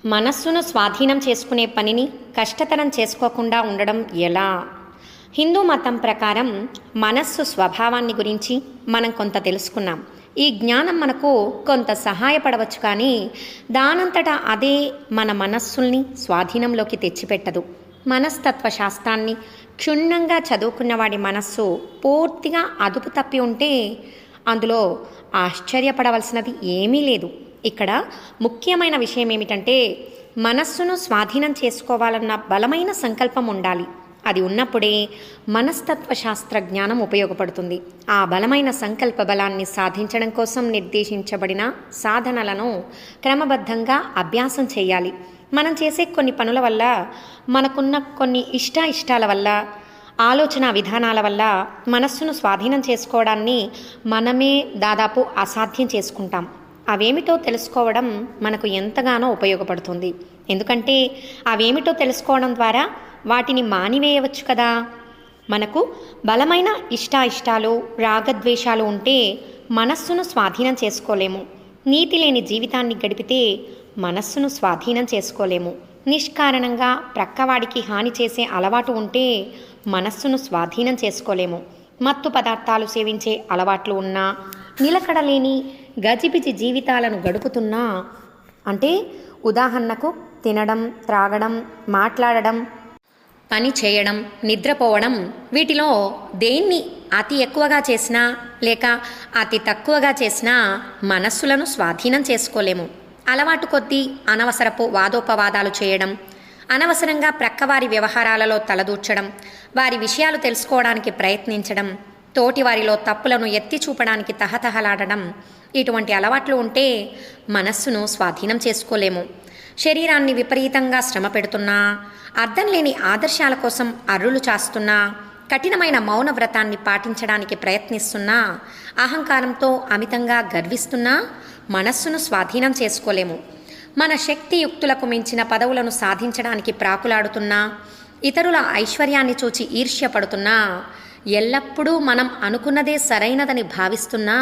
మనస్సును స్వాధీనం చేసుకునే పనిని కష్టతరం చేసుకోకుండా ఉండడం ఎలా? హిందూ మతం ప్రకారం మనస్సు స్వభావాన్ని గురించి మనం కొంత తెలుసుకున్నాం. ఈ జ్ఞానం మనకు కొంత సహాయపడవచ్చు, కానీ దానంతటా అదే మన మనస్సుల్ని స్వాధీనంలోకి తెచ్చిపెట్టదు. మనస్తత్వ శాస్త్రాన్ని క్షుణ్ణంగా చదువుకున్నవాడి మనస్సు పూర్తిగా అదుపు తప్పి ఉంటే అందులో ఆశ్చర్యపడవలసినది ఏమీ లేదు. ఇక్కడ ముఖ్యమైన విషయం ఏమిటంటే, మనస్సును స్వాధీనం చేసుకోవాలన్న బలమైన సంకల్పం ఉండాలి. అది ఉన్నప్పుడే మనస్తత్వ శాస్త్ర జ్ఞానం ఉపయోగపడుతుంది. ఆ బలమైన సంకల్ప బలాన్ని సాధించడం కోసం నిర్దేశించబడిన సాధనలను క్రమబద్ధంగా అభ్యాసం చేయాలి. మనం చేసే కొన్ని పనుల వల్ల, మనకున్న కొన్ని ఇష్టాల వల్ల, ఆలోచన విధానాల వల్ల మనస్సును స్వాధీనం చేసుకోవడాన్ని మనమే దాదాపు అసాధ్యం చేసుకుంటాం. అవేమిటో తెలుసుకోవడం మనకు ఎంతగానో ఉపయోగపడుతుంది. ఎందుకంటే అవేమిటో తెలుసుకోవడం ద్వారా వాటిని మానివేయవచ్చు కదా. మనకు బలమైన ఇష్టాలు, రాగద్వేషాలు ఉంటే మనస్సును స్వాధీనం చేసుకోలేము. నీతి లేని జీవితాన్ని గడిపితే మనస్సును స్వాధీనం చేసుకోలేము. నిష్కారణంగా ప్రక్కవాడికి హాని చేసే అలవాటు ఉంటే మనస్సును స్వాధీనం చేసుకోలేము. మత్తు పదార్థాలు సేవించే అలవాట్లు ఉన్నా, నిలకడలేని గజిబిజి జీవితాలను గడుపుతున్నా, అంటే ఉదాహరణకు తినడం, త్రాగడం, మాట్లాడడం, పని చేయడం, నిద్రపోవడం, వీటిలో దేన్ని అతి ఎక్కువగా చేసినా లేక అతి తక్కువగా చేసినా మనస్సులను స్వాధీనం చేసుకోలేము. అలవాటు కొద్దీ అనవసరపు వాదోపవాదాలు చేయడం, అనవసరంగా ప్రక్కవారి వ్యవహారాలలో తలదూర్చడం, వారి విషయాలు తెలుసుకోవడానికి ప్రయత్నించడం, తోటివారిలో తప్పులను ఎత్తి చూపడానికి తహతహలాడడం, ఇటువంటి అలవాట్లు ఉంటే మనస్సును స్వాధీనం చేసుకోలేము. శరీరాన్ని విపరీతంగా శ్రమ పెడుతున్నా, అర్థం లేని ఆదర్శాల కోసం అర్రులు చాస్తున్నా, కఠినమైన మౌన వ్రతాన్ని పాటించడానికి ప్రయత్నిస్తున్నా, అహంకారంతో అమితంగా గర్విస్తున్నా మనస్సును స్వాధీనం చేసుకోలేము. మన శక్తియుక్తులకు మించిన పదవులను సాధించడానికి ప్రాకులాడుతున్నా, ఇతరుల ఐశ్వర్యాన్ని చూచి ఈర్ష్యపడుతున్నా, ఎల్లప్పుడూ మనం అనుకున్నదే సరైనదని భావిస్తున్నా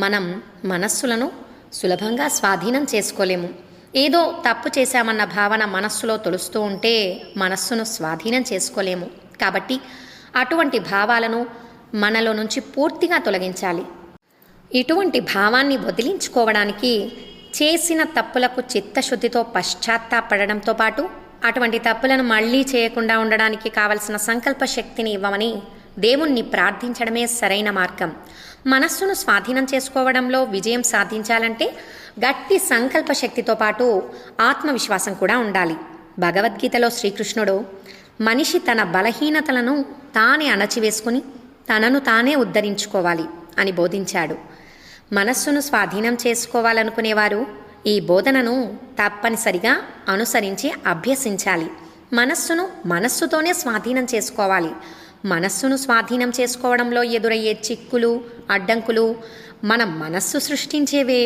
మనం మనస్సులను సులభంగా స్వాధీనం చేసుకోలేము. ఏదో తప్పు చేశామన్న భావన మనస్సులో తొలుస్తూ ఉంటే మనస్సును స్వాధీనం చేసుకోలేము. కాబట్టి అటువంటి భావాలను మనలో నుంచి పూర్తిగా తొలగించాలి. ఇటువంటి భావాన్ని వదిలించుకోవడానికి చేసిన తప్పులకు చిత్తశుద్ధితో పశ్చాత్తాపడడంతో పాటు అటువంటి తప్పులను మళ్ళీ చేయకుండా ఉండడానికి కావలసిన సంకల్ప శక్తిని ఇవ్వమని దేవుణ్ణి ప్రార్థించడమే సరైన మార్గం. మనస్సును స్వాధీనం చేసుకోవడంలో విజయం సాధించాలంటే గట్టి సంకల్ప శక్తితో పాటు ఆత్మవిశ్వాసం కూడా ఉండాలి. భగవద్గీతలో శ్రీకృష్ణుడు మనిషి తన బలహీనతలను తానే అణచివేసుకుని తనను తానే ఉద్ధరించుకోవాలి అని బోధించాడు. మనస్సును స్వాధీనం చేసుకోవాలనుకునేవారు ఈ బోధనను తప్పనిసరిగా అనుసరించి అభ్యసించాలి. మనస్సుతోనే స్వాధీనం చేసుకోవాలి. మనస్సును స్వాధీనం చేసుకోవడంలో ఎదురయ్యే చిక్కులు, అడ్డంకులు మన మనస్సు సృష్టించేవే.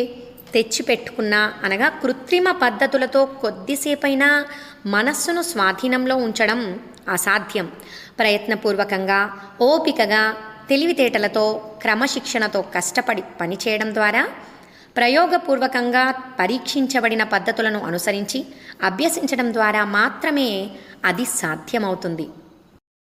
తెచ్చిపెట్టుకున్న అనగా కృత్రిమ పద్ధతులతో కొద్దిసేపైనా మనస్సును స్వాధీనంలో ఉంచడం అసాధ్యం. ప్రయత్నపూర్వకంగా, ఓపికగా, తెలివితేటలతో, క్రమశిక్షణతో కష్టపడి పనిచేయడం ద్వారా, ప్రయోగపూర్వకంగా పరీక్షించబడిన పద్ధతులను అనుసరించి అభ్యసించడం ద్వారా మాత్రమే అది సాధ్యమవుతుంది.